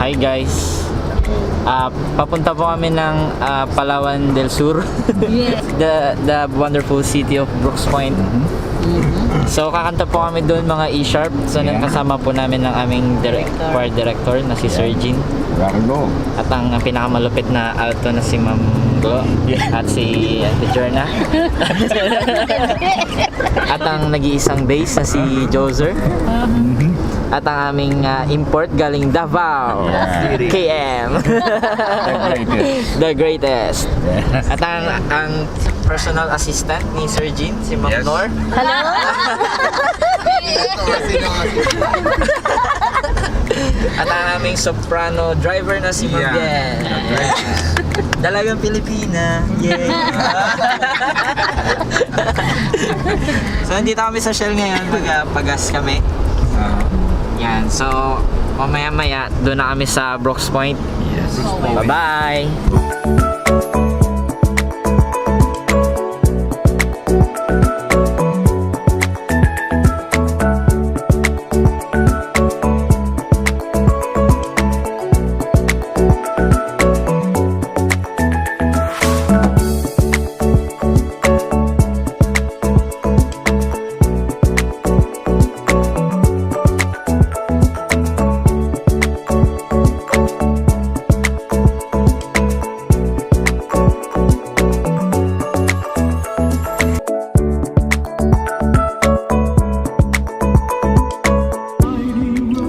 Hi guys. Papunta po kami ng Palawan Del Sur. Yes. the wonderful city of Brooks Point. So kakanta po kami doon mga E-sharp. So kasama po namin ng aming choir director na si Sir Jean. At ang pinakamalupit na alto na si Ma'am Glo. At si Ate Jorna. At ang nag-iisang bass na si Joser. At ang aming import galing Davao. KM. The greatest. At ang personal assistant ni Sir Jean, si Ma'am Nor. Hello? At ang aming soprano driver na si Ma'am Bien. Dalagang Pilipina. Yay! So nandito kami sa Shell ngayon, mag-pagas kami. Yan, so mamaya-maya doon na kami sa Brooks Point. Yes. Bye-bye!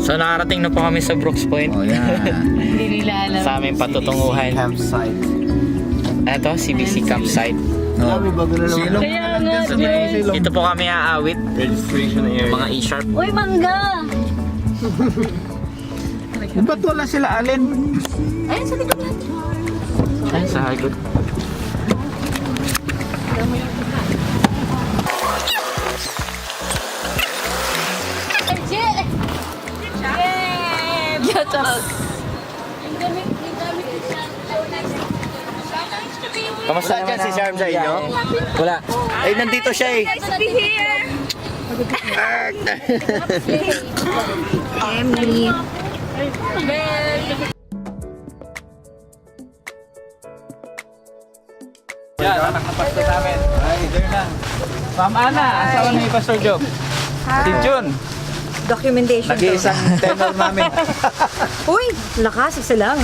So nakarating na po kami sa Brooks Point. Oh, yeah. Hindi nila alam. Sa aming patutunguhan. Campsite. Ito, CBC campsite. Silong. Kaya nga, Jay. Dito po kami aawit. Registration area. Mga E-sharp. Uy, mangga! Ba't wala sila alin? Ayun, sa likod natin. Ayun, sa hagod. Jay! Yay! Get us! Kamusta Wala dyan si Sharm sa inyo? Wala. Ay, nandito siya eh. Nice to be here! Emily. Yan, anak na pastor namin. Ay, there na. Ma'am Ana, asawa ni Pastor Job. Si Jun. Documentation to. Nag-iisang tenor namin. Uy, lakas, isa lang.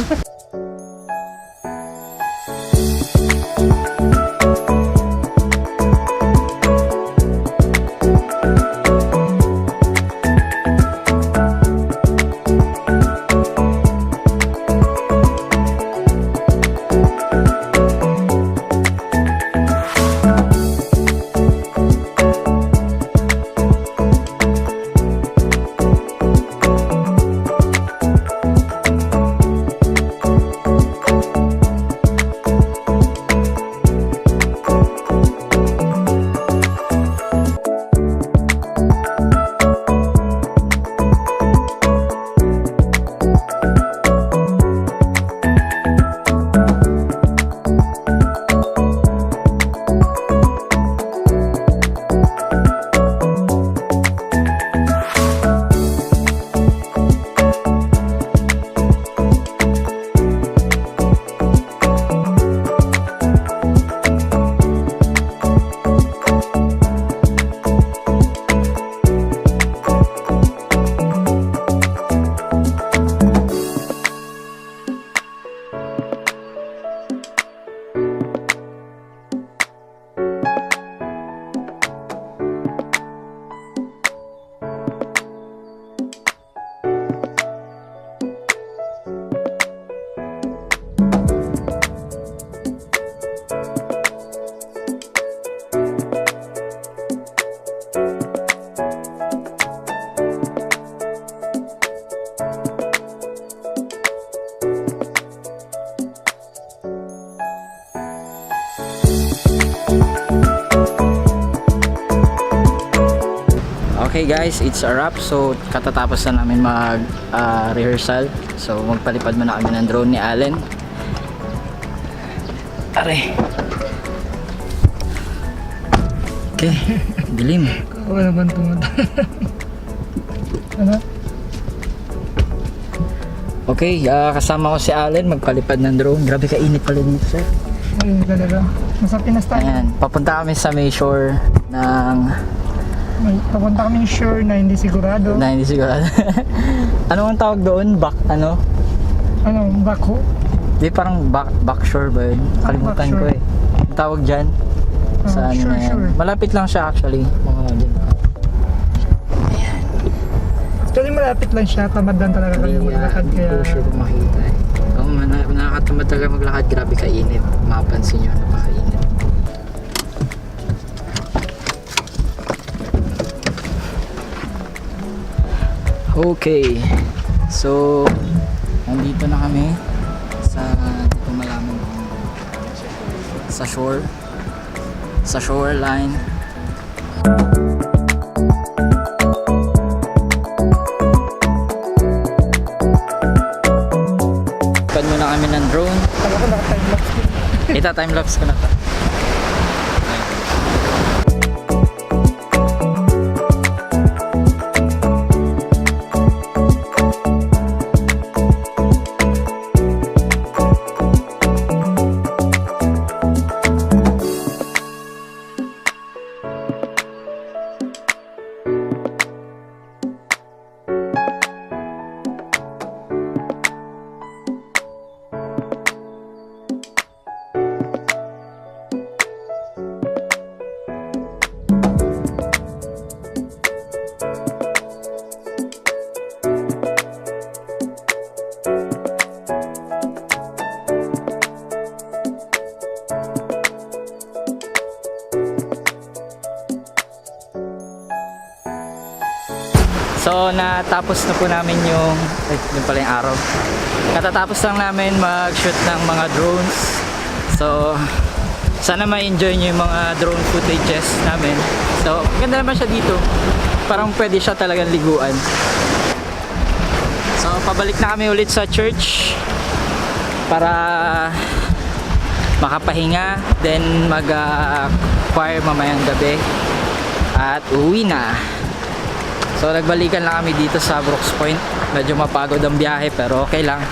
Okay guys, it's a wrap. So katatapos na namin mag rehearsal. So magpalipad muna kami ng drone ni Allen. Are. Okay, dilim. Wala bang tumata? Ano? Okay, kasama ko si Allen, magpalipad ng drone. Grabe kainit pala dito, sir. Ay, talaga. Nasa Pinas tayo. Ayan, papunta kami sa may shore ng... Papunta kami sure na hindi sigurado. na hindi sigurado. Ano ang tawag doon? Ano, Bako? di parang back shore ba yun? Kalimutan ko backshore. eh. Ang tawag dyan? Sa ano Sure, na yan. sure. Malapit lang siya actually. Mga dyan. Ayan. Actually, malapit lang siya. Tamad lang talaga kami maglakad. Hindi Kaya ko sure kung makita eh. Oo, nakakatamad talaga maglakad. Grabe kainit. Mapansin nyo, napakainit. Okay. So, nandito na kami sa, hindi ko malaman kung sa shore. Sa shoreline. Pad muna kami ng drone. talaga naka-time-lapse. Ita time-lapse ko na to. So natapos na po namin yung yun pala yung araw. Katatapos lang namin mag-shoot ng mga drones. So sana ma-enjoy nyo yung mga drone footages namin. So ganda naman siya dito. Parang pwede siya talagang liguan. So pabalik na kami ulit sa church para makapahinga, then mag-choir mamayang gabi at uwi na. So nagbalikan lang kami dito sa Brooks Point. Medyo mapagod ang biyahe pero okay lang.